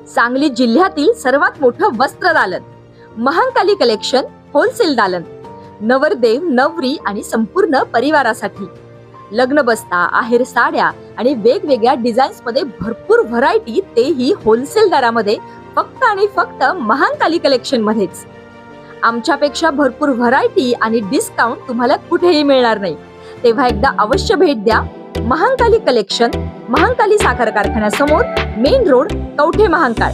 सांगली जिल्ह्यातील सर्वात मोठं वस्त्र दालन, महांकाली कलेक्शन होलसेल दालन, नवरदेव नवरी आणि संपूर्ण परिवारासाठी लग्न बस्ता, आहेर साड्या आणि वेगवेगळ्या डिझाईन्स मध्ये भरपूर व्हरायटी, तेही होलसेल दरामध्ये, फक्त आणि फक्त महांकाली कलेक्शन मध्येच. आमच्यापेक्षा भरपूर व्हरायटी आणि डिस्काउंट तुम्हाला कुठेही मिळणार नाही. तेव्हा एकदा अवश्य भेट द्या. महांकाली कलेक्शन, महांकाली साखर कारखान्यासमोर, मेन रोड, कवठे महांकाळ.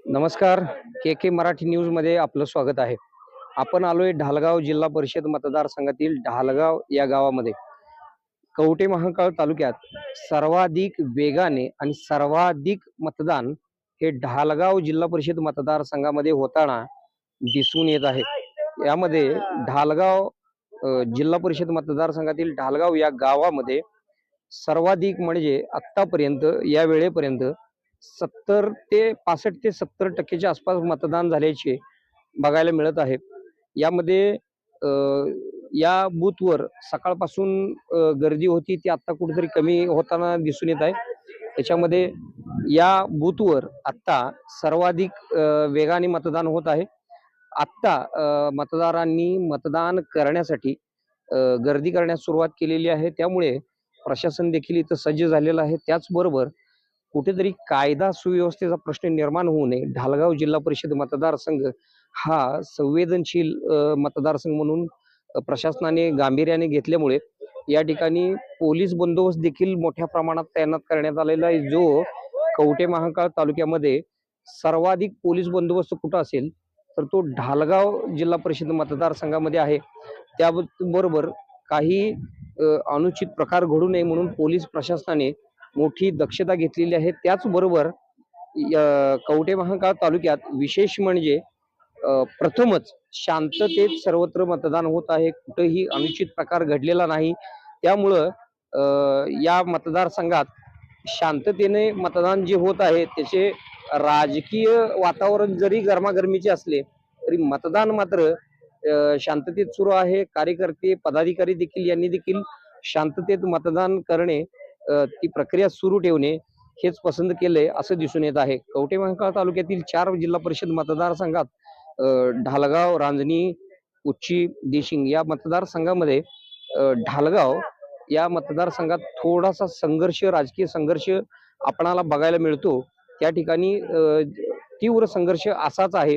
नमस्कार, के मराठी न्यूज मध्ये आपलं स्वागत आहे. आपण आलोय ढालगाव जिल्हा परिषद मतदारसंघातील ढालगाव या गावामध्ये. कवठे महांकाळ तालुक्यात सर्वाधिक वेगाने आणि सर्वाधिक मतदान हे ढालगाव जिल्हा परिषद मतदारसंघामध्ये होताना दिसून येत आहे. यामध्ये ढालगाव जिल्हा परिषद मतदारसंघातील ढालगाव या गावामध्ये सर्वाधिक म्हणजे आतापर्यंत या वेळेपर्यंत 65 ते 70% आसपास मतदान झाल्याचे बघायला मिळत आहे. यामध्ये या बूथवर सकाळपासून गर्दी होती, ती आता कुठेतरी कमी होताना दिसून येत आहे. त्याच्यामध्ये या बूथवर आता सर्वाधिक वेगाने मतदान होत आहे. आत्ता मतदारांनी मतदान करण्यासाठी गर्दी करण्यास सुरुवात केलेली आहे. त्यामुळे प्रशासन देखील इथं सज्ज झालेलं आहे. त्याचबरोबर कुठेतरी कायदा सुव्यवस्थेचा प्रश्न निर्माण होऊ नये, ढालगाव जिल्हा परिषद मतदारसंघ हा संवेदनशील मतदारसंघ म्हणून प्रशासनाने गांभीर्याने घेतल्यामुळे या ठिकाणी पोलीस बंदोबस्त देखील मोठ्या प्रमाणात तैनात करण्यात आलेला आहे. जो कवठे महांकाळ तालुक्यामध्ये सर्वाधिक पोलीस बंदोबस्त कुठं असेल तर तो ढालगाव जिल्हा परिषद मतदारसंघामध्ये आहे. त्याबरोबर काही अनुचित प्रकार घडू नये म्हणून पोलीस प्रशासनाने मोठी दक्षता घेतलेली आहे. त्याचबरोबर कवठे महांकाळ तालुक्यात विशेष म्हणजे प्रथमच शांततेत सर्वत्र मतदान होत आहे. कुठेही अनुचित प्रकार घडलेला नाही. त्यामुळं या मतदारसंघात शांततेने मतदान जे होत आहे त्याचे राजकीय वातावरण जरी गरमागरमीचे असले तरी मतदान मात्र शांततेत सुरू आहे. कार्यकर्ते पदाधिकारी देखील यांनी देखील शांततेत मतदान करणे, ती प्रक्रिया सुरू ठेवणे हेच पसंत केले असं दिसून येत आहे. कवठे महांकाळ तालुक्यातील 4 जिल्हा परिषद मतदारसंघात ढालगाव, रांजणी, उच्ची, देशिंग या मतदारसंघामध्ये ढालगाव या मतदारसंघात थोडासा संघर्ष, राजकीय संघर्ष आपणाला बघायला मिळतो. त्या ठिकाणी तीव्र संघर्ष असाच आहे.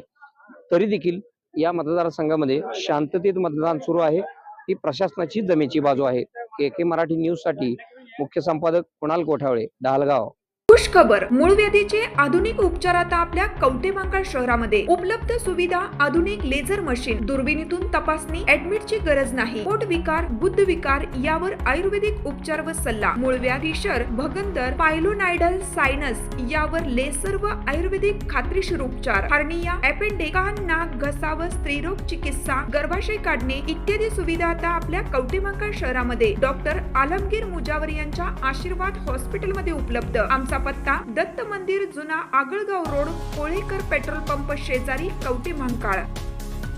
तरी देखील या मतदारसंघामध्ये शांततेत मतदान सुरू आहे. ती प्रशासनाची जमेची बाजू आहे. के मराठी न्यूज साठी मुख्य संपादक कुणाल कोठावळे, ढालगाव. खुश खबर, मूळ व्याधीचे आधुनिक उपचार आता आपल्या कवठे महांकाळ शहरामध्ये उपलब्ध. सुविधा, आधुनिक लेझर मशीन, दुर्बिणीतून तपासणी, ऍडमिटची गरज नाही. पोट विकार, बुद्ध विकार यावर आयुर्वेदिक उपचार व सल्ला. मूळ व्याधी, शर, भगंदर, पायलोनायडल, सायनस यावर लेसर व आयुर्वेदिक खात्रीशीर उपचार. हर्निया, अपेंडिक्स, कान, नाक, घसा व स्त्रीरोग चिकित्सा, गर्भाशय काढणे इत्यादी सुविधा आता आपल्या कवठे महांकाळ शहरामध्ये डॉक्टर आलमगीर मुजावर यांच्या आशीर्वाद हॉस्पिटल मध्ये उपलब्ध. आमचा पत्ता दत्त मंदिर, जुना Agalgaon road, Kolekar petrol pump शेजारी, कवठे महांकाळ.